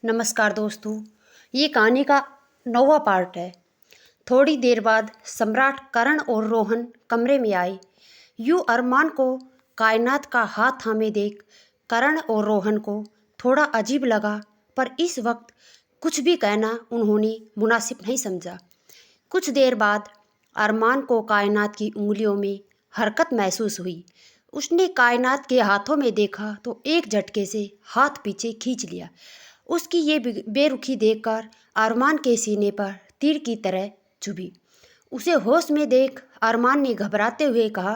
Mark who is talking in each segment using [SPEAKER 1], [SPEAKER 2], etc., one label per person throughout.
[SPEAKER 1] नमस्कार दोस्तों। ये कहानी का 9वां पार्ट है। थोड़ी देर बाद सम्राट करण और रोहन कमरे में आए। यूं अरमान को कायनात का हाथ थामे देख करण और रोहन को थोड़ा अजीब लगा, पर इस वक्त कुछ भी कहना उन्होंने मुनासिब नहीं समझा। कुछ देर बाद अरमान को कायनात की उंगलियों में हरकत महसूस हुई। उसने कायनात के हाथों में देखा तो एक झटके से हाथ पीछे खींच लिया। उसकी ये बेरुखी देखकर अरमान के सीने पर तीर की तरह चुभी। उसे होश में देख अरमान ने घबराते हुए कहा,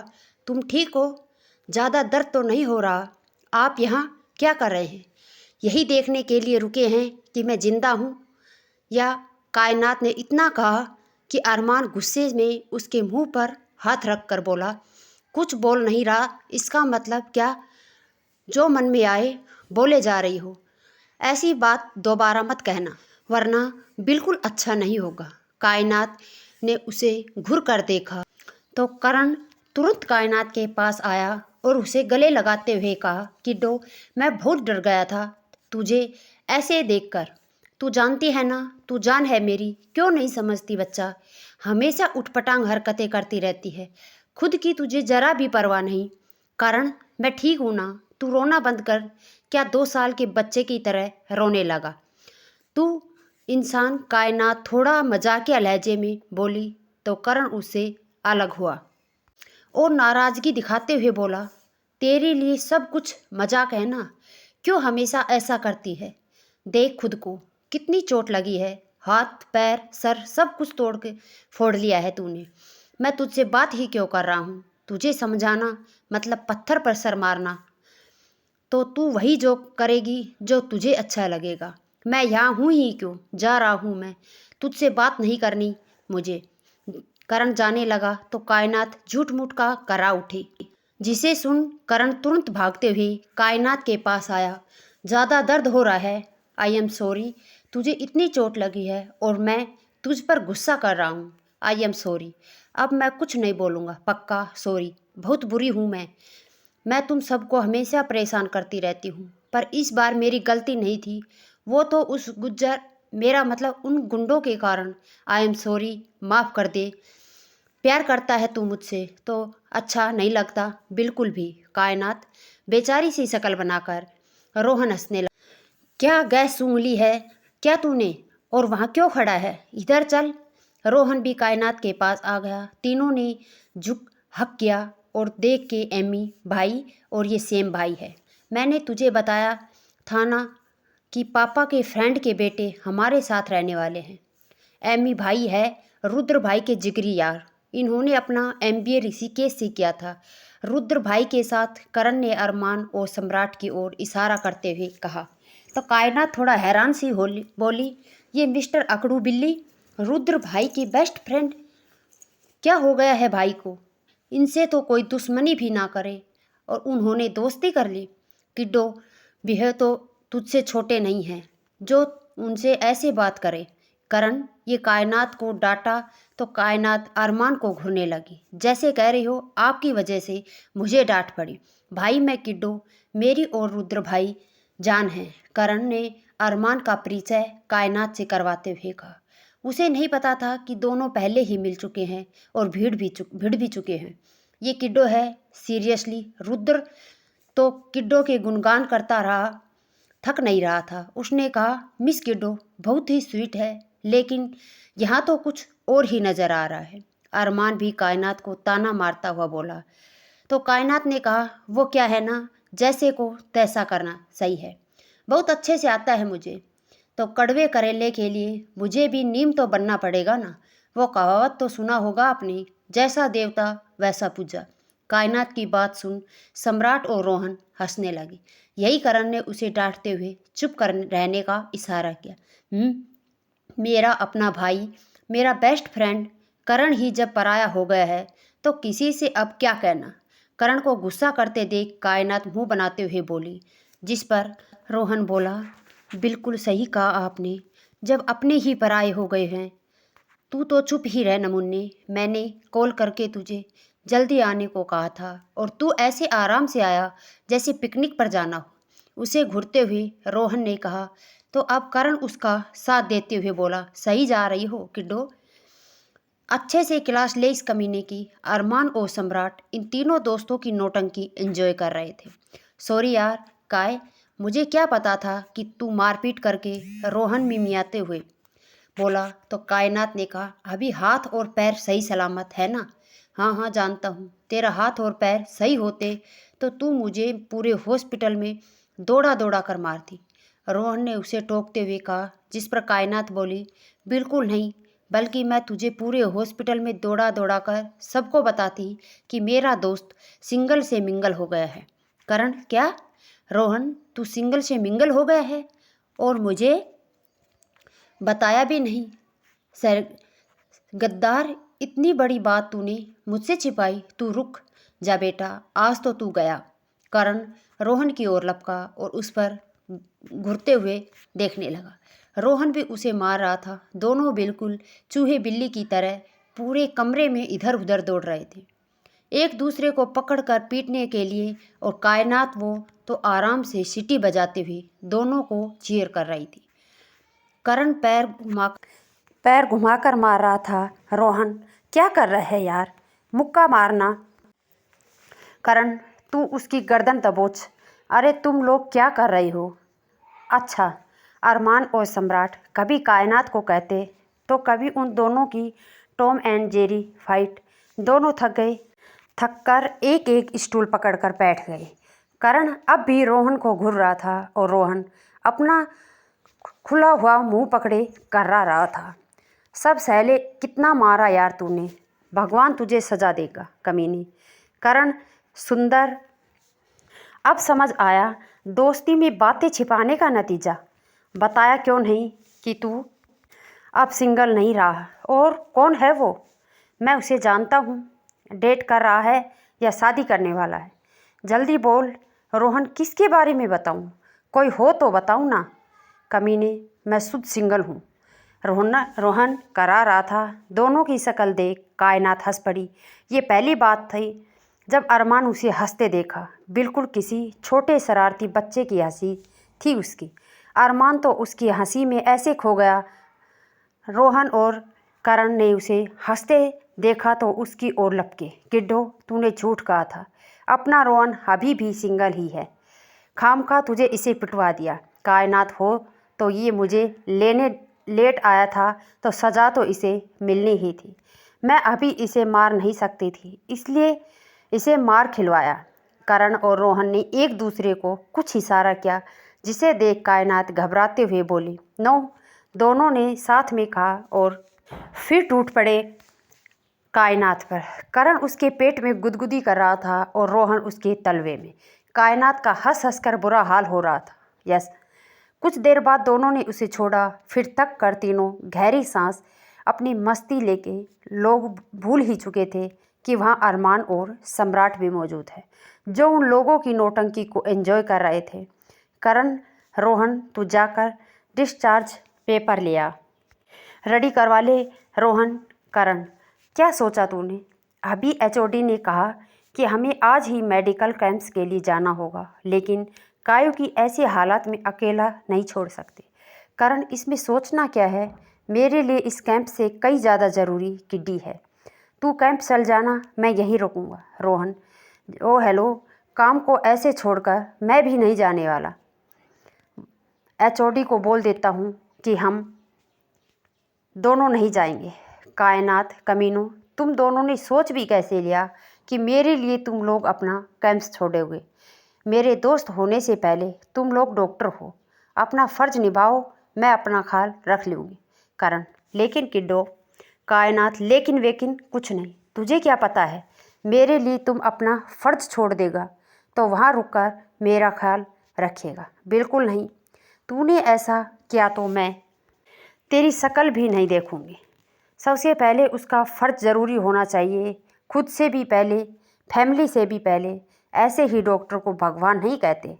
[SPEAKER 1] तुम ठीक हो? ज़्यादा दर्द तो नहीं हो रहा? आप यहाँ क्या कर रहे हैं? यही देखने के लिए रुके हैं कि मैं जिंदा हूँ? या कायनात ने इतना कहा कि अरमान गुस्से में उसके मुंह पर हाथ रख कर बोला, कुछ बोल नहीं रहा, इसका मतलब क्या? जो मन में आए बोले जा रही हो। ऐसी बात दोबारा मत कहना, वरना बिल्कुल अच्छा नहीं होगा। कायनात ने उसे घूर कर देखा तो करण तुरंत कायनात के पास आया और उसे गले लगाते हुए कहा, किड्डो, मैं बहुत डर गया था तुझे ऐसे देखकर। तू जानती है ना, तू जान है मेरी, क्यों नहीं समझती बच्चा? हमेशा उठपटांग हरकतें करती रहती है, खुद की तुझे जरा भी परवाह नहीं। कारण मैं ठीक हूं ना, तू रोना बंद कर। क्या 2 साल के बच्चे की तरह रोने लगा? तू इंसान? कायनात थोड़ा मजाकिया लहजे में बोली तो करण उससे अलग हुआ और नाराजगी दिखाते हुए बोला, तेरे लिए सब कुछ मजाक है ना? क्यों हमेशा ऐसा करती है? देख खुद को, कितनी चोट लगी है, हाथ पैर सर सब कुछ तोड़ के फोड़ लिया है तूने। मैं तुझसे बात ही क्यों कर रहा हूँ? तुझे समझाना मतलब पत्थर पर सर मारना। तो तू वही जो करेगी जो तुझे अच्छा लगेगा। मैं यहाँ हूँ ही क्यों? जा रहा हूँ मैं, तुझसे बात नहीं करनी मुझे। करण जाने लगा तो कायनात झूठ मूठ का करा उठी, जिसे सुन करण तुरंत भागते हुए कायनात के पास आया। ज़्यादा दर्द हो रहा है? आई एम सॉरी, तुझे इतनी चोट लगी है और मैं तुझ पर गुस्सा कर रहा हूँ। आई एम सॉरी, अब मैं कुछ नहीं बोलूँगा, पक्का सॉरी। बहुत बुरी हूँ मैं तुम सबको हमेशा परेशान करती रहती हूँ, पर इस बार मेरी गलती नहीं थी। वो तो उस गुज्जर, मेरा मतलब उन गुंडों के कारण। आई एम सॉरी, माफ़ कर दे। प्यार करता है तू मुझसे तो अच्छा नहीं लगता बिल्कुल भी। कायनात बेचारी सी शक्ल बनाकर रोहन हंसने लगा। क्या गैस सूंघ ली है क्या तूने? और वहाँ क्यों खड़ा है? इधर चल। रोहन भी कायनात के पास आ गया। तीनों ने झुक हक किया और देख के, एमी भाई और ये सेम भाई है। मैंने तुझे बताया था ना कि पापा के फ्रेंड के बेटे हमारे साथ रहने वाले हैं। एमी भाई है रुद्र भाई के जिगरी यार। इन्होंने अपना एमबीए ऋषिकेश से किया था। रुद्र भाई के साथ करण ने अरमान और सम्राट की ओर इशारा करते हुए कहा। तो कायनात थोड़ा हैरान सी बोली, ये मिस्टर अकड़ू बिल्ली रुद्र भाई की बेस्ट फ्रेंड? क्या हो गया है भाई को? इनसे तो कोई दुश्मनी भी ना करे और उन्होंने दोस्ती कर ली। किड्डो, वह तो तुझसे छोटे नहीं हैं जो उनसे ऐसे बात करे। करण ये कायनात को डांटा तो कायनात अरमान को घूरने लगी, जैसे कह रही हो आपकी वजह से मुझे डांट पड़ी। भाई मैं किड्डो, मेरी और रुद्र भाई जान है। करण ने अरमान का परिचय कायनात से करवाते हुए कहा। उसे नहीं पता था कि दोनों पहले ही मिल चुके हैं और भिड़ भी चुके हैं। ये किड्डो है सीरियसली। रुद्र तो किड्डो के गुणगान करता रहा, थक नहीं रहा था। उसने कहा, मिस किड्डो बहुत ही स्वीट है, लेकिन यहाँ तो कुछ और ही नज़र आ रहा है। अरमान भी कायनात को ताना मारता हुआ बोला। तो कायनात ने कहा, वो क्या है ना, जैसे को तैसा करना सही है, बहुत अच्छे से आता है मुझे। तो कड़वे करेले के लिए मुझे भी नीम तो बनना पड़ेगा ना। वो कहावत तो सुना होगा आपने, जैसा देवता वैसा पूजा। कायनात की बात सुन सम्राट और रोहन हंसने लगे। यही करण ने उसे डांटते हुए चुप कर रहने का इशारा किया। मेरा अपना भाई, मेरा बेस्ट फ्रेंड करण ही जब पराया हो गया है तो किसी से अब क्या कहना। करण को गुस्सा करते देख कायनात मुंह बनाते हुए बोली, जिस पर रोहन बोला, बिल्कुल सही कहा आपने, जब अपने ही पराये हो गए हैं। तू तो चुप ही रह नमुन्ने, मैंने कॉल करके तुझे जल्दी आने को कहा था और तू ऐसे आराम से आया जैसे पिकनिक पर जाना हो। उसे घूरते हुए रोहन ने कहा, तो अब करण उसका साथ देते हुए बोला, सही जा रही हो किड्डो, अच्छे से क्लास ले इस कमीने की। अरमान और सम्राट इन तीनों दोस्तों की नौटंकी एंजॉय कर रहे थे। सॉरी यार काय, मुझे क्या पता था कि तू मारपीट करके, रोहन मिमियाते हुए बोला। तो कायनात ने कहा, अभी हाथ और पैर सही सलामत है ना? हाँ हाँ जानता हूँ, तेरा हाथ और पैर सही होते तो तू मुझे पूरे हॉस्पिटल में दौड़ा दौड़ा कर मारती। रोहन ने उसे टोकते हुए कहा, जिस पर कायनात बोली, बिल्कुल नहीं, बल्कि मैं तुझे पूरे हॉस्पिटल में दौड़ा दौड़ा कर सबको बताती कि मेरा दोस्त सिंगल से मिंगल हो गया है। करण, क्या? रोहन, तू सिंगल से मिंगल हो गया है और मुझे बताया भी नहीं? सर गद्दार, इतनी बड़ी बात तूने मुझसे छिपाई। तू रुक जा बेटा, आज तो तू गया। करण रोहन की ओर लपका और उस पर घुरते हुए देखने लगा। रोहन भी उसे मार रहा था। दोनों बिल्कुल चूहे बिल्ली की तरह पूरे कमरे में इधर उधर दौड़ रहे थे, एक दूसरे को पकड़कर पीटने के लिए। और कायनात वो तो आराम से सीटी बजाते हुए दोनों को चीयर कर रही थी। करण पैर घुमाकर मार रहा था। रोहन, क्या कर रहा है यार, मुक्का मारना। करण, तू उसकी गर्दन दबोच। अरे तुम लोग क्या कर रही हो? अच्छा, अरमान और सम्राट कभी कायनात को कहते तो कभी उन दोनों की टॉम एंड जेरी फाइट। दोनों थक कर एक एक स्टूल पकड़कर बैठ गए। करण अब भी रोहन को घूर रहा था और रोहन अपना खुला हुआ मुंह पकड़े कर्रा रहा था। सब सहले, कितना मारा यार तूने, भगवान तुझे सजा देगा कमीनी। करण सुंदर, अब समझ आया दोस्ती में बातें छिपाने का नतीजा। बताया क्यों नहीं कि तू अब सिंगल नहीं रहा? और कौन है वो? मैं उसे जानता हूँ, डेट कर रहा है या शादी करने वाला है? जल्दी बोल रोहन, किसके बारे में बताऊँ? कोई हो तो बताऊँ ना। कमीने, मैं शुद्ध सिंगल हूँ। रोहन करा रहा था। दोनों की शक्ल देख कायनात हंस पड़ी। ये पहली बात थी जब अरमान उसे हंसते देखा। बिल्कुल किसी छोटे शरारती बच्चे की हंसी थी उसकी। अरमान तो उसकी हंसी में ऐसे खो गया। रोहन और करण ने उसे हंसते देखा तो उसकी ओर लपके। किड्डो, तूने झूठ कहा था, अपना रोहन अभी भी सिंगल ही है। खामखा तुझे इसे पिटवा दिया। कायनात हो तो ये मुझे लेने लेट आया था तो सज़ा तो इसे मिलनी ही थी। मैं अभी इसे मार नहीं सकती थी, इसलिए इसे मार खिलवाया। करण और रोहन ने एक दूसरे को कुछ इशारा किया, जिसे देख कायनात घबराते हुए बोली, नो। दोनों ने साथ में कहा और फिर टूट पड़े कायनात पर। करण उसके पेट में गुदगुदी कर रहा था और रोहन उसके तलवे में। कायनात का हंस हंस कर बुरा हाल हो रहा था। यस, कुछ देर बाद दोनों ने उसे छोड़ा। फिर तक कर तीनों गहरी सांस अपनी मस्ती लेके लोग भूल ही चुके थे कि वहाँ अरमान और सम्राट भी मौजूद है, जो उन लोगों की नौटंकी को एंजॉय कर रहे थे। करण, रोहन, तू जाकर डिस्चार्ज पेपर लिया रेडी करवा ले। रोहन, करण, क्या सोचा तूने? अभी एचओडी ने कहा कि हमें आज ही मेडिकल कैंप्स के लिए जाना होगा, लेकिन कायु की ऐसी हालात में अकेला नहीं छोड़ सकते। करण, इसमें सोचना क्या है, मेरे लिए इस कैंप से कई ज़्यादा ज़रूरी किड्डी है। तू कैंप चल जाना, मैं यहीं रुकूंगा। रोहन, ओ हेलो, काम को ऐसे छोड़कर मैं भी नहीं जाने वाला। एचओडी को बोल देता हूँ कि हम दोनों नहीं जाएंगे। कायनात कमीनों, तुम दोनों ने सोच भी कैसे लिया कि मेरे लिए तुम लोग अपना कैंप्स छोड़ोगे? मेरे दोस्त होने से पहले तुम लोग डॉक्टर हो, अपना फ़र्ज निभाओ, मैं अपना ख्याल रख लूँगी। करण, लेकिन किड्डो। कायनात, लेकिन वेकिन कुछ नहीं। तुझे क्या पता है, मेरे लिए तुम अपना फ़र्ज छोड़ देगा तो वहाँ रुककर मेरा ख्याल रखेगा? बिल्कुल नहीं। तूने ऐसा किया तो मैं तेरी शक्ल भी नहीं देखूंगी। सबसे पहले उसका फ़र्ज ज़रूरी होना चाहिए, खुद से भी पहले, फैमिली से भी पहले। ऐसे ही डॉक्टर को भगवान नहीं कहते।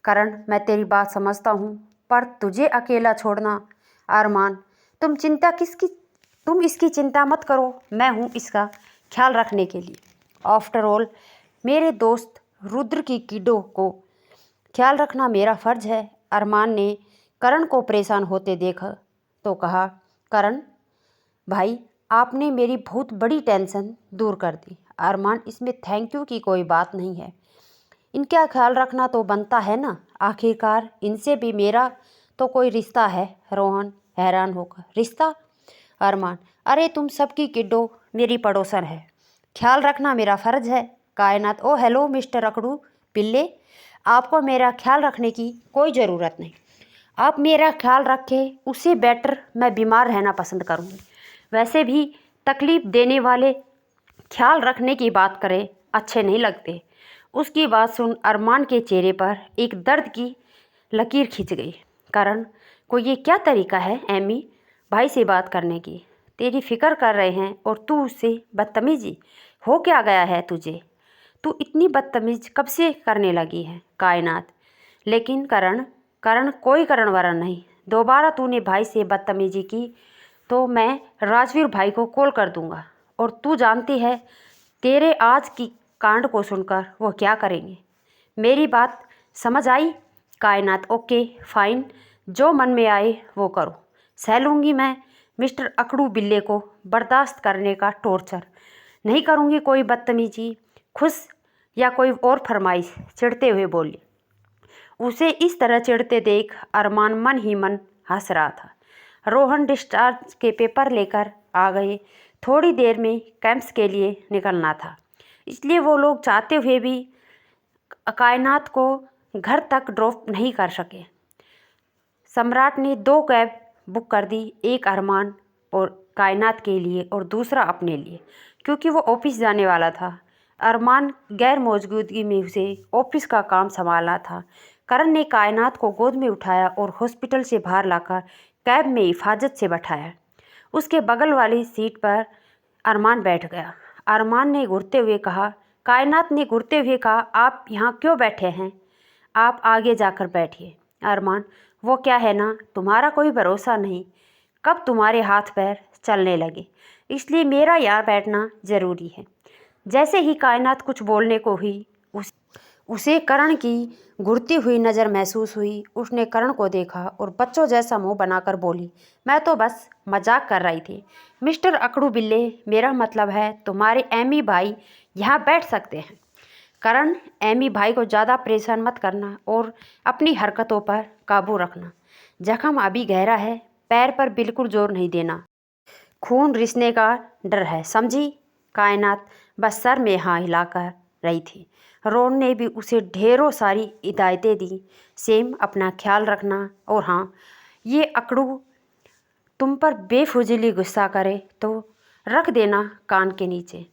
[SPEAKER 1] करण, मैं तेरी बात समझता हूँ, पर तुझे अकेला छोड़ना। अरमान, तुम इसकी चिंता मत करो, मैं हूँ इसका ख्याल रखने के लिए। आफ्टर ऑल मेरे दोस्त रुद्र की किडो को ख्याल रखना मेरा फ़र्ज है। अरमान ने करण को परेशान होते देखा तो कहा, करण भाई, आपने मेरी बहुत बड़ी टेंशन दूर कर दी। अरमान, इसमें थैंक यू की कोई बात नहीं है। इनका ख्याल रखना तो बनता है ना, आखिरकार इनसे भी मेरा तो कोई रिश्ता है। रोहन हैरान होकर, रिश्ता? अरमान, अरे तुम सबकी किड्डो मेरी पड़ोसन है, ख्याल रखना मेरा फ़र्ज है। कायनात, ओ हेलो मिस्टर अकड़ू पिल्ले, आपको मेरा ख्याल रखने की कोई ज़रूरत नहीं। आप मेरा ख्याल रखें उससे बेटर मैं बीमार रहना पसंद करूँगी। वैसे भी तकलीफ़ देने वाले ख्याल रखने की बात करें अच्छे नहीं लगते। उसकी बात सुन अरमान के चेहरे पर एक दर्द की लकीर खिंच गई। करण को ये क्या तरीका है एमी भाई से बात करने की? तेरी फिक्र कर रहे हैं और तू उससे बदतमीजी? हो क्या गया है तुझे? तू इतनी बदतमीज कब से करने लगी है? कायनात, लेकिन करण कोई करण वरण नहीं। दोबारा तूने भाई से बदतमीजी की तो मैं राजवीर भाई को कॉल कर दूंगा, और तू जानती है तेरे आज की कांड को सुनकर वो क्या करेंगे। मेरी बात समझ आई? कायनात, ओके फाइन, जो मन में आए वो करो, सह लूँगी मैं। मिस्टर अकड़ू बिल्ले को बर्दाश्त करने का टॉर्चर नहीं करूँगी कोई बदतमीजी। खुश या कोई और फरमाइश? चिढ़ते हुए बोली। उसे इस तरह चिढ़ते देख अरमान मन ही मन हंस रहा था। रोहन डिस्चार्ज के पेपर लेकर आ गए। थोड़ी देर में कैंप्स के लिए निकलना था, इसलिए वो लोग चाहते हुए भी कायनात को घर तक ड्रॉप नहीं कर सके। सम्राट ने 2 कैब बुक कर दी, एक अरमान और कायनात के लिए और दूसरा अपने लिए, क्योंकि वो ऑफिस जाने वाला था। अरमान गैर मौजूदगी में उसे ऑफिस का काम संभालना था। करण ने कायनात को गोद में उठाया और हॉस्पिटल से बाहर लाकर कैब में हिफाजत से बैठाया। उसके बगल वाली सीट पर अरमान बैठ गया। अरमान ने घुरते हुए कहा, कायनात ने घुरते हुए कहा, आप यहाँ क्यों बैठे हैं? आप आगे जाकर बैठिए। अरमान, वो क्या है ना, तुम्हारा कोई भरोसा नहीं कब तुम्हारे हाथ पैर चलने लगे, इसलिए मेरा यहाँ बैठना ज़रूरी है। जैसे ही कायनात कुछ बोलने को हुई, उसे करण की घुरती हुई नज़र महसूस हुई। उसने करण को देखा और बच्चों जैसा मुंह बनाकर बोली, मैं तो बस मजाक कर रही थी मिस्टर अकड़ू बिल्ले, मेरा मतलब है तुम्हारे एमी भाई यहाँ बैठ सकते हैं। करण, एमी भाई को ज़्यादा परेशान मत करना और अपनी हरकतों पर काबू रखना। जख्म अभी गहरा है, पैर पर बिल्कुल जोर नहीं देना, खून रिसने का डर है, समझी? कायनात बस सर में हाँ हिलाकर रही थी। रोहन ने भी उसे ढेरों सारी हिदायतें दी, सेम अपना ख्याल रखना, और हाँ, ये अकड़ू तुम पर बेफुजली गुस्सा करे तो रख देना कान के नीचे।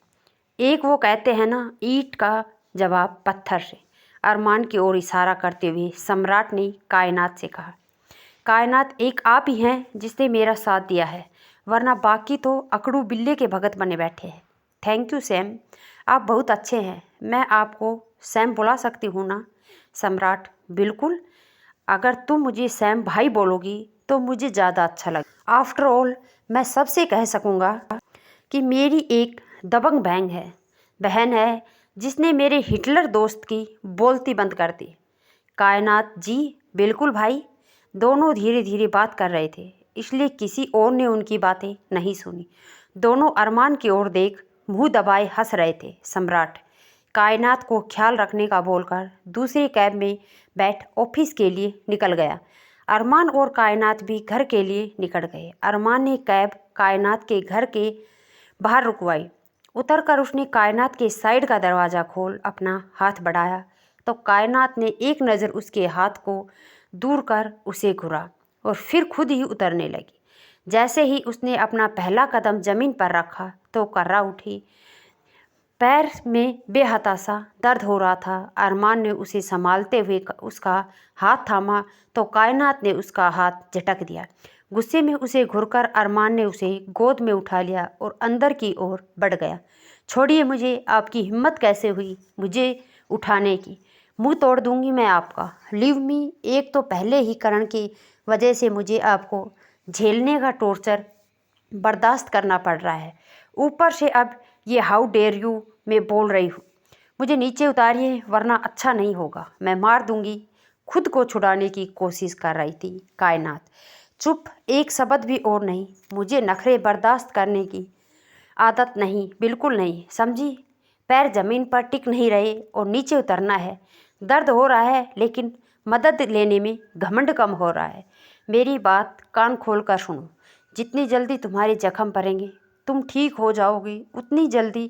[SPEAKER 1] एक वो कहते हैं ना, ईंट का जवाब पत्थर से। अरमान की ओर इशारा करते हुए सम्राट ने कायनात से कहा, कायनात, एक आप ही हैं जिसने मेरा साथ दिया है, वरना बाकी तो अकड़ू बिल्ले के भगत बने बैठे हैं। थैंक यू सैम, आप बहुत अच्छे हैं। मैं आपको सैम बुला सकती हूँ ना? सम्राट, बिल्कुल, अगर तुम मुझे सैम भाई बोलोगी तो मुझे ज़्यादा अच्छा लगेगा। आफ्टर ऑल मैं सबसे कह सकूँगा कि मेरी एक दबंग बहन है जिसने मेरे हिटलर दोस्त की बोलती बंद कर दी। कायनात, जी बिल्कुल भाई। दोनों धीरे धीरे बात कर रहे थे, इसलिए किसी और ने उनकी बातें नहीं सुनी। दोनों अरमान की ओर देख मुंह दबाए हंस रहे थे। सम्राट कायनात को ख्याल रखने का बोलकर दूसरी कैब में बैठ ऑफिस के लिए निकल गया। अरमान और कायनात भी घर के लिए निकल गए। अरमान ने कैब कायनात के घर के बाहर रुकवाई। उतरकर उसने कायनात के साइड का दरवाज़ा खोल अपना हाथ बढ़ाया तो कायनात ने एक नज़र उसके हाथ को दूर कर उसे घुरा और फिर खुद ही उतरने लगी। जैसे ही उसने अपना पहला कदम ज़मीन पर रखा तो कर्रा उठी। पैर में बेहताशा दर्द हो रहा था। अरमान ने उसे संभालते हुए उसका हाथ थामा तो कायनात ने उसका हाथ झटक दिया। गुस्से में उसे घुरकर अरमान ने उसे गोद में उठा लिया और अंदर की ओर बढ़ गया। छोड़िए मुझे, आपकी हिम्मत कैसे हुई मुझे उठाने की? मुंह तोड़ दूंगी मैं आपका। Leave me. एक तो पहले ही करण की वजह से मुझे आपको झेलने का टॉर्चर बर्दाश्त करना पड़ रहा है, ऊपर से अब ये हाउ डेयर यू मैं बोल रही हूँ। मुझे नीचे उतारिए वरना अच्छा नहीं होगा, मैं मार दूंगी। खुद को छुड़ाने की कोशिश कर रही थी। कायनात चुप, एक शब्द भी और नहीं। मुझे नखरे बर्दाश्त करने की आदत नहीं, बिल्कुल नहीं, समझी। पैर जमीन पर टिक नहीं रहे और नीचे उतरना है। दर्द हो रहा है लेकिन मदद लेने में घमंड कम हो रहा है। मेरी बात कान खोल कर सुनो। जितनी जल्दी तुम्हारे जख्म भरेंगे, तुम ठीक हो जाओगी, उतनी जल्दी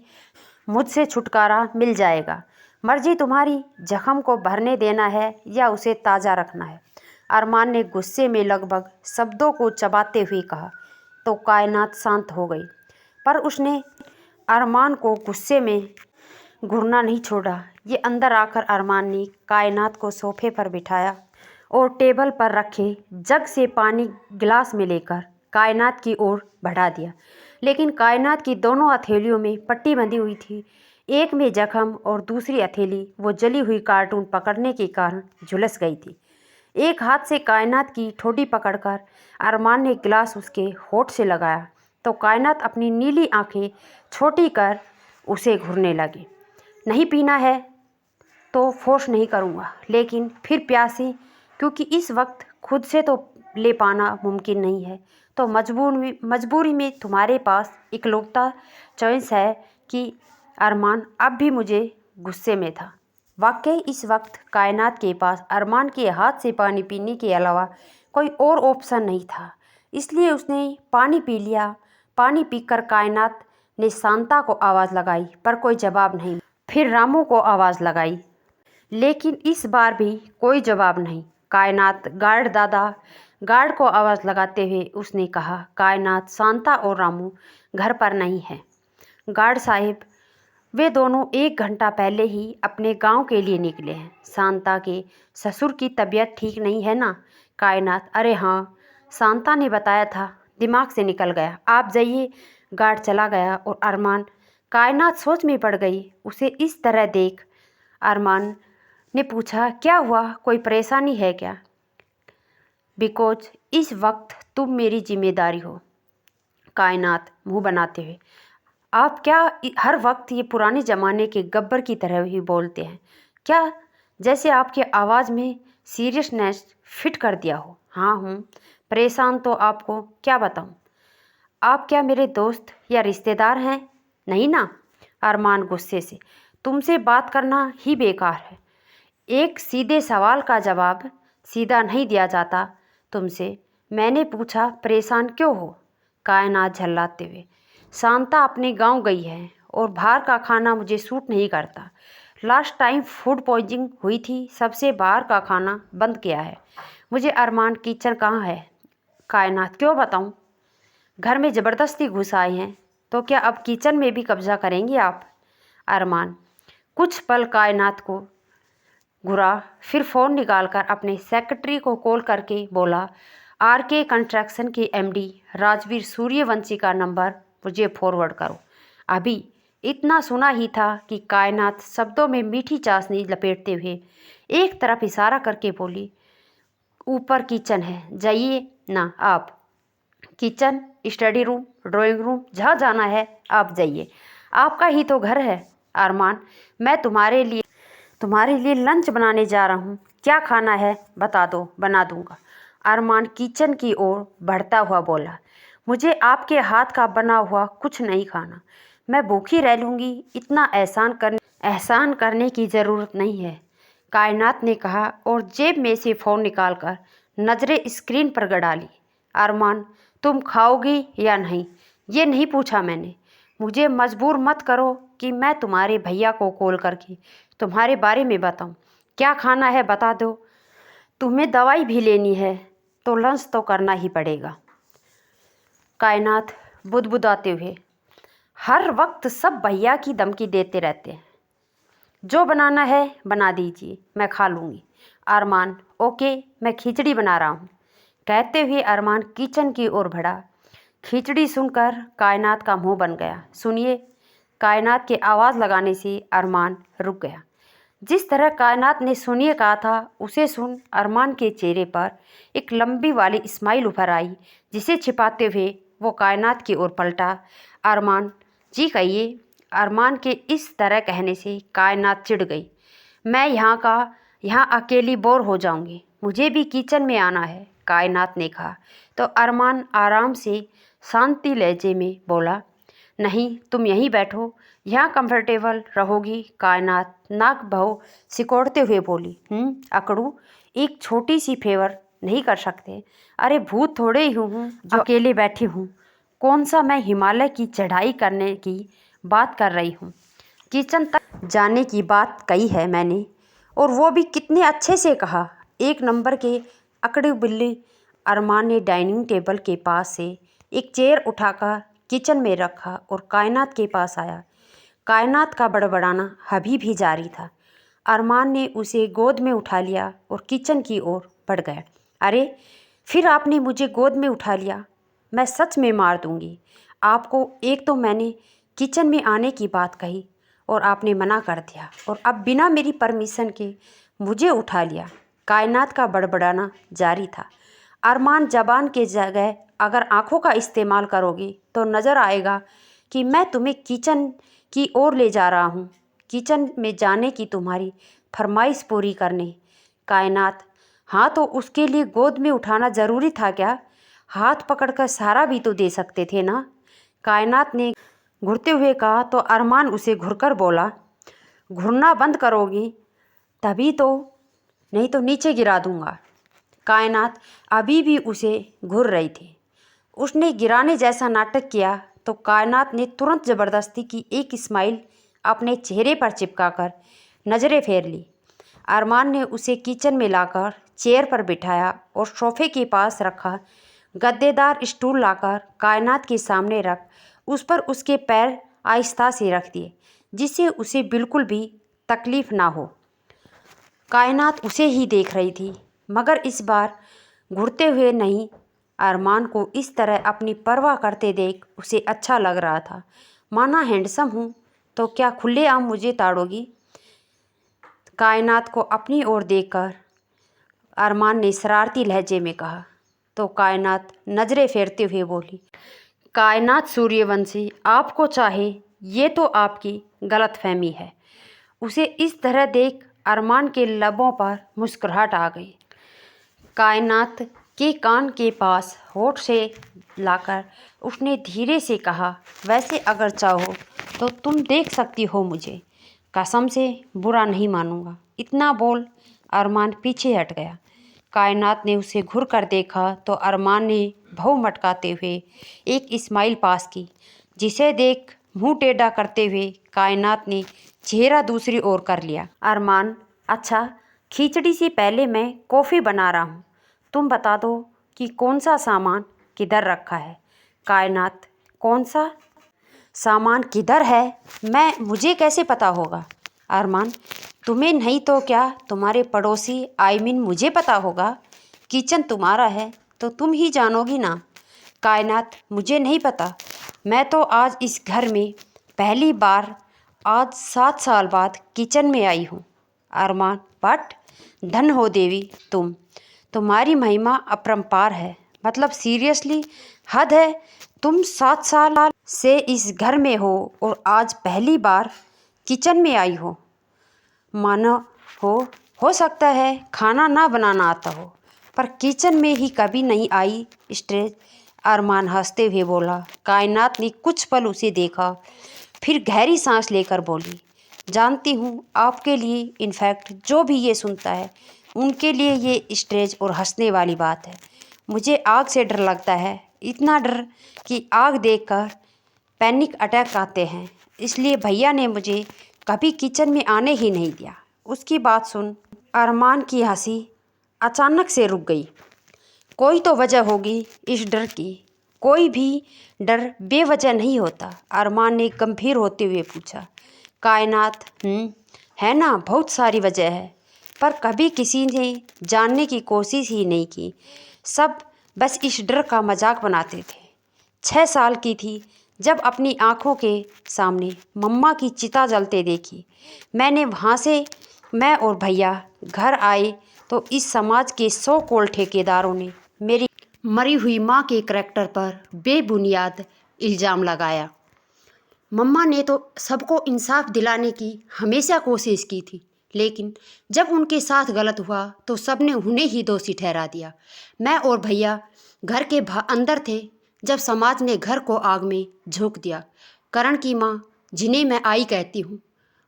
[SPEAKER 1] मुझसे छुटकारा मिल जाएगा। मर्जी तुम्हारी, जख्म को भरने देना है या उसे ताज़ा रखना है। अरमान ने गुस्से में लगभग शब्दों को चबाते हुए कहा। तो कायनात शांत हो गई, पर उसने अरमान को गुस्से में घूरना नहीं छोड़ा। ये अंदर आकर अरमान ने कायनात को सोफे पर बिठाया और टेबल पर रखे जग से पानी गिलास में लेकर कायनात की ओर बढ़ा दिया। लेकिन कायनात की दोनों हथेलियों में पट्टी बंधी हुई थी। एक में जख्म और दूसरी हथेली वो जली हुई कार्टून पकड़ने के कारण झुलस गई थी। एक हाथ से कायनात की ठोडी पकड़कर अरमान ने गिलास उसके होठ से लगाया तो कायनात अपनी नीली आंखें छोटी कर उसे घूरने लगी। नहीं पीना है तो फोर्स नहीं करूँगा, लेकिन फिर प्यासी, क्योंकि इस वक्त खुद से तो ले पाना मुमकिन नहीं है, तो मजबूरी में तुम्हारे पास इकलौता चॉइस है कि अरमान अब भी मुझे गुस्से में था। वाकई इस वक्त कायनात के पास अरमान के हाथ से पानी पीने के अलावा कोई और ऑप्शन नहीं था, इसलिए उसने पानी पी लिया। पानी पीकर कायनात ने शांता को आवाज़ लगाई, पर कोई जवाब नहीं। फिर रामू को आवाज़ लगाई, लेकिन इस बार भी कोई जवाब नहीं। कायनात गार्ड को आवाज़ लगाते हुए उसने कहा, कायनात, शांता और रामू घर पर नहीं है। गार्ड साहिब, वे दोनों 1 घंटा पहले ही अपने गांव के लिए निकले हैं। शांता के ससुर की तबीयत ठीक नहीं है ना? कायनात, अरे हाँ, शांता ने बताया था, दिमाग से निकल गया, आप जाइए। गार्ड चला गया और अरमान, कायनात सोच में पड़ गई। उसे इस तरह देख अरमान ने पूछा, क्या हुआ, कोई परेशानी है क्या? बिकॉज इस वक्त तुम मेरी जिम्मेदारी हो। कायनात मुंह बनाते हुए, आप क्या हर वक्त ये पुराने ज़माने के गब्बर की तरह ही बोलते हैं क्या? जैसे आपकी आवाज़ में सीरियसनेस फिट कर दिया हो। हाँ हूँ परेशान, तो आपको क्या बताऊँ? आप क्या मेरे दोस्त या रिश्तेदार हैं? नहीं ना? अरमान गुस्से से, तुमसे बात करना ही बेकार है। एक सीधे सवाल का जवाब सीधा नहीं दिया जाता तुमसे। मैंने पूछा, परेशान क्यों हो? कायनात झल्लाते हुए, शांता अपने गांव गई है और बाहर का खाना मुझे सूट नहीं करता। लास्ट टाइम फूड पॉइजनिंग हुई थी, सबसे बाहर का खाना बंद किया है मुझे। अरमान, किचन कहाँ है? कायनात, क्यों बताऊँ? घर में ज़बरदस्ती घुस आए हैं, तो क्या अब किचन में भी कब्जा करेंगे आप? अरमान कुछ पल कायनात को घुरा, फिर फ़ोन निकालकर अपने सेक्रेटरी को कॉल करके बोला, आरके कंस्ट्रक्शन के एमडी राजवीर सूर्यवंशी का नंबर मुझे फॉरवर्ड करो अभी। इतना सुना ही था कि कायनात शब्दों में मीठी चाशनी लपेटते हुए एक तरफ इशारा करके बोली, ऊपर किचन है, जाइए ना आप। Kitchen, study room, drawing room, जहाँ जाना है आप जाइए, आपका ही तो घर है। अरमान, मैं तुम्हारे लिए लंच बनाने जा रहा हूँ, क्या खाना है बता दो, बना दूँगा। अरमान किचन की ओर बढ़ता हुआ बोला, मुझे आपके हाथ का बना हुआ कुछ नहीं खाना, मैं भूखी रह लूँगी, इतना एहसान करने की ज़रूरत नहीं है। कायनात ने कहा और जेब में से फ़ोन निकालकर नज़रें स्क्रीन पर गड़ा ली। अरमान, तुम खाओगी या नहीं, ये नहीं पूछा मैंने। मुझे मजबूर मत करो कि मैं तुम्हारे भैया को कॉल करके तुम्हारे बारे में बताऊं। क्या खाना है बता दो। तुम्हें दवाई भी लेनी है तो लंच तो करना ही पड़ेगा। कायनात बुदबुदाते हुए, हर वक्त सब भैया की धमकी देते रहते हैं, जो बनाना है बना दीजिए, मैं खा लूँगी। अरमान, ओके, मैं खिचड़ी बना रहा हूँ। कहते हुए अरमान किचन की ओर बढ़ा। खिचड़ी सुनकर कायनात का मुंह बन गया। सुनिए, कायनात के आवाज़ लगाने से अरमान रुक गया। जिस तरह कायनात ने सुनिए कहा था, उसे सुन अरमान के चेहरे पर एक लंबी वाली स्माइल उभर आई, जिसे छिपाते हुए वो कायनात की ओर पलटा। अरमान, जी कहिए। अरमान के इस तरह कहने से कायनात चिढ़ गई। मैं यहाँ का यहाँ अकेली बोर हो जाऊंगी, मुझे भी किचन में आना है, कायनात ने कहा। तो अरमान आराम से शांति लहजे में बोला, नहीं तुम यहीं बैठो, यहाँ कंफर्टेबल रहोगी। कायनात नाक भौं सिकोड़ते हुए बोली, अकड़ू, एक छोटी सी फेवर नहीं कर सकते? अरे भूत थोड़े ही हूँ जो अकेले बैठी हूँ। कौन सा मैं हिमालय की चढ़ाई करने की बात कर रही हूँ? किचन तक जाने की बात कही है मैंने, और वो भी कितने अच्छे से कहा। एक नंबर के अकड़ू बिल्ली। अरमान ने डाइनिंग टेबल के पास से एक चेयर उठाकर किचन में रखा और कायनात के पास आया। कायनात का बड़बड़ाना अभी भी जारी था। अरमान ने उसे गोद में उठा लिया और किचन की ओर बढ़ गया। अरे, फिर आपने मुझे गोद में उठा लिया? मैं सच में मार दूंगी आपको। एक तो मैंने किचन में आने की बात कही और आपने मना कर दिया, और अब बिना मेरी परमिशन के मुझे उठा लिया। कायनात का बड़बड़ाना जारी था। अरमान, जबान के जगह अगर आंखों का इस्तेमाल करोगे तो नज़र आएगा कि मैं तुम्हें किचन की ओर ले जा रहा हूँ, किचन में जाने की तुम्हारी फरमाइश पूरी करने। कायनात, हाँ तो उसके लिए गोद में उठाना ज़रूरी था क्या? हाथ पकड़कर सहारा भी तो दे सकते थे ना? कायनात ने घुरते हुए कहा। तो अरमान उसे घुरकर बोला, घुरना बंद करोगी तभी तो, नहीं तो नीचे गिरा दूंगा। कायनात अभी भी उसे घूर रही थी। उसने गिराने जैसा नाटक किया तो कायनात ने तुरंत ज़बरदस्ती की एक स्माइल अपने चेहरे पर चिपकाकर नज़रें फेर ली। अरमान ने उसे किचन में लाकर चेयर पर बिठाया और सोफे के पास रखा गद्देदार स्टूल लाकर कायनात के सामने रख उस पर उसके पैर आहिस्ता से रख दिए, जिससे उसे बिल्कुल भी तकलीफ़ ना हो। कायनात उसे ही देख रही थी, मगर इस बार घुरते हुए नहीं। अरमान को इस तरह अपनी परवाह करते देख उसे अच्छा लग रहा था। माना हैंडसम हूँ तो क्या खुलेआम मुझे ताड़ोगी? कायनात को अपनी ओर देखकर अरमान ने शरारती लहजे में कहा। तो कायनात नज़रें फेरते हुए बोली, कायनात सूर्यवंशी, आपको चाहे ये तो आपकी गलतफहमी है। उसे इस तरह देख अरमान के लबों पर मुस्कुराहट आ गई। कायनात के कान के पास होठ से लाकर उसने धीरे से कहा, वैसे अगर चाहो तो तुम देख सकती हो मुझे, कसम से बुरा नहीं मानूंगा। इतना बोल अरमान पीछे हट गया। कायनात ने उसे घुर कर देखा तो अरमान ने भौं मटकाते हुए एक स्माइल पास की, जिसे देख मुंह टेढ़ा करते हुए कायनात ने चेहरा दूसरी ओर कर लिया। अरमान, अच्छा, खिचड़ी से पहले मैं कॉफ़ी बना रहा हूँ, तुम बता दो कि कौन सा सामान किधर रखा है। कायनात, कौन सा सामान किधर है? मुझे कैसे पता होगा? अरमान, तुम्हें नहीं तो क्या तुम्हारे पड़ोसी मुझे पता होगा। किचन तुम्हारा है तो तुम ही जानोगी ना। कायनात, मुझे नहीं पता, मैं तो आज इस घर में पहली बार आज 7 साल बाद किचन में आई हूँ। अरमान, बट धन हो देवी तुम्हारी महिमा अपरंपार है। मतलब सीरियसली हद है। तुम 7 साल से इस घर में हो और आज पहली बार किचन में आई हो। मानो हो सकता है खाना ना बनाना आता हो, पर किचन में ही कभी नहीं आई स्टेज। अरमान हंसते हुए बोला। कायनात ने कुछ पल उसे देखा, फिर गहरी सांस लेकर बोली, जानती हूँ आपके लिए, इनफैक्ट जो भी ये सुनता है उनके लिए ये स्टेज और हंसने वाली बात है। मुझे आग से डर लगता है, इतना डर कि आग देखकर पैनिक अटैक आते हैं। इसलिए भैया ने मुझे कभी किचन में आने ही नहीं दिया। उसकी बात सुन अरमान की हंसी अचानक से रुक गई। कोई तो वजह होगी इस डर की, कोई भी डर बेवजह नहीं होता। अरमान ने गंभीर होते हुए पूछा। कायनात, है ना, बहुत सारी वजह है, पर कभी किसी ने जानने की कोशिश ही नहीं की। सब बस इस डर का मजाक बनाते थे। 6 साल की थी जब अपनी आँखों के सामने मम्मा की चिता जलते देखी। वहाँ से मैं और भैया घर आए तो इस समाज के 100 कोल ठेकेदारों ने मेरी मरी हुई माँ के करैक्टर पर बेबुनियाद इल्ज़ाम लगाया। मम्मा ने तो सबको इंसाफ दिलाने की हमेशा कोशिश की थी, लेकिन जब उनके साथ गलत हुआ तो सबने उन्हें ही दोषी ठहरा दिया। मैं और भैया घर के अंदर थे जब समाज ने घर को आग में झोंक दिया। करण की माँ, जिन्हें मैं आई कहती हूँ,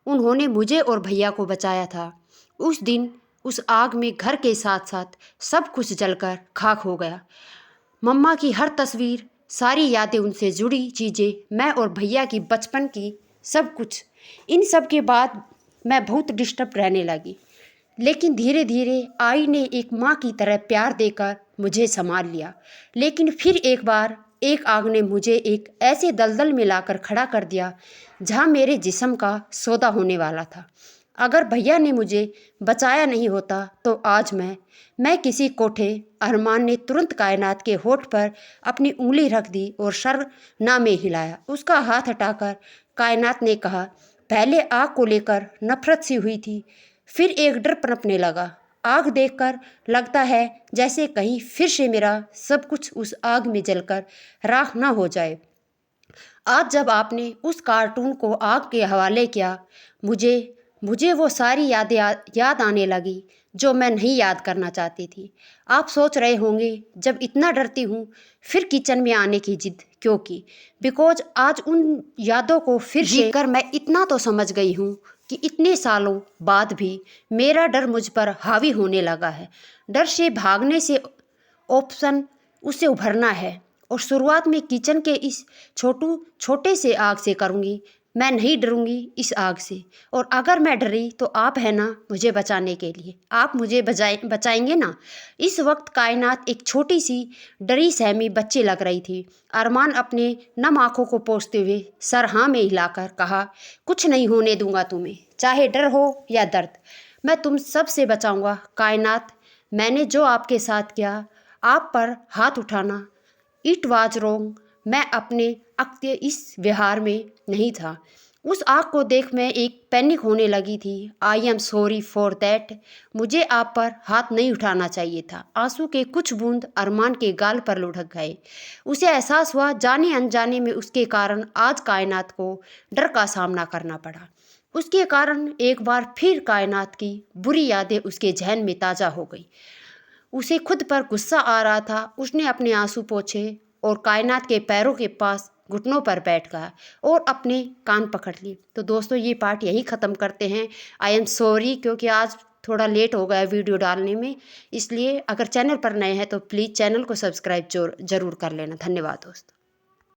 [SPEAKER 1] उन्होंने मुझे और भैया को बचाया था। उस दिन उस आग में घर के साथ साथ सब कुछ जलकर खाक हो गया। मम्मा की हर तस्वीर, सारी यादें, उनसे जुड़ी चीज़ें, मैं और भैया की बचपन की सब कुछ, इन सब के बाद मैं बहुत डिस्टर्ब रहने लगी। लेकिन धीरे धीरे आई ने एक माँ की तरह प्यार देकर मुझे संभाल लिया। लेकिन फिर एक बार एक आग ने मुझे एक ऐसे दलदल में लाकर खड़ा कर दिया जहाँ मेरे जिस्म का सौदा होने वाला था। अगर भैया ने मुझे बचाया नहीं होता तो आज मैं किसी कोठे। अरमान ने तुरंत कायनात के होठ पर अपनी उंगली रख दी और सर ना में हिलाया। उसका हाथ हटाकर कायनात ने कहा, पहले आग को लेकर नफरत सी हुई थी, फिर एक डर पनपने लगा। आग देखकर लगता है जैसे कहीं फिर से मेरा सब कुछ उस आग में जलकर राख ना हो जाए। आज जब आपने उस कार्टून को आग के हवाले किया, मुझे वो सारी यादें याद आने लगी जो मैं नहीं याद करना चाहती थी। आप सोच रहे होंगे जब इतना डरती हूँ फिर किचन में आने की जिद क्यों की? बिकॉज आज उन यादों को फिर से कर मैं इतना तो समझ गई हूँ कि इतने सालों बाद भी मेरा डर मुझ पर हावी होने लगा है। डर से भागने से ऑप्शन उससे उभरना है और शुरुआत में किचन के इस छोटे से आग से करूँगी। मैं नहीं डरूंगी इस आग से, और अगर मैं डरी तो आप है ना मुझे बचाने के लिए, आप मुझे बचाएंगे ना। इस वक्त कायनात एक छोटी सी डरी सहमी बच्ची लग रही थी। अरमान अपने नम आंखों को पोंछते हुए सर हाँ में हिलाकर कहा, कुछ नहीं होने दूंगा तुम्हें, चाहे डर हो या दर्द, मैं तुम सब से बचाऊंगा। कायनात, मैंने जो आपके साथ किया, आप पर हाथ उठाना, इट वाज रोंग, मैं अपने अक्ति इस विहार में नहीं था। उस आग को देख मैं एक पैनिक होने लगी थी। I am sorry for that, मुझे आप पर हाथ नहीं उठाना चाहिए था। आंसू के कुछ बूंद अरमान के गाल पर लुढ़क गए। उसे एहसास हुआ जाने अनजाने में उसके कारण आज कायनात को डर का सामना करना पड़ा। उसके कारण एक बार फिर कायनात की बुरी यादें उसके जहन में ताज़ा हो गई। उसे खुद पर गुस्सा आ रहा था। उसने अपने आंसू पोंछे और कायनात के पैरों के पास घुटनों पर बैठ गया और अपने कान पकड़ लिए। तो दोस्तों, ये पार्ट यहीं ख़त्म करते हैं। आई एम सॉरी, क्योंकि आज थोड़ा लेट हो गया वीडियो डालने में, इसलिए अगर चैनल पर नए हैं तो प्लीज़ चैनल को सब्सक्राइब ज़रूर कर लेना। धन्यवाद दोस्तों।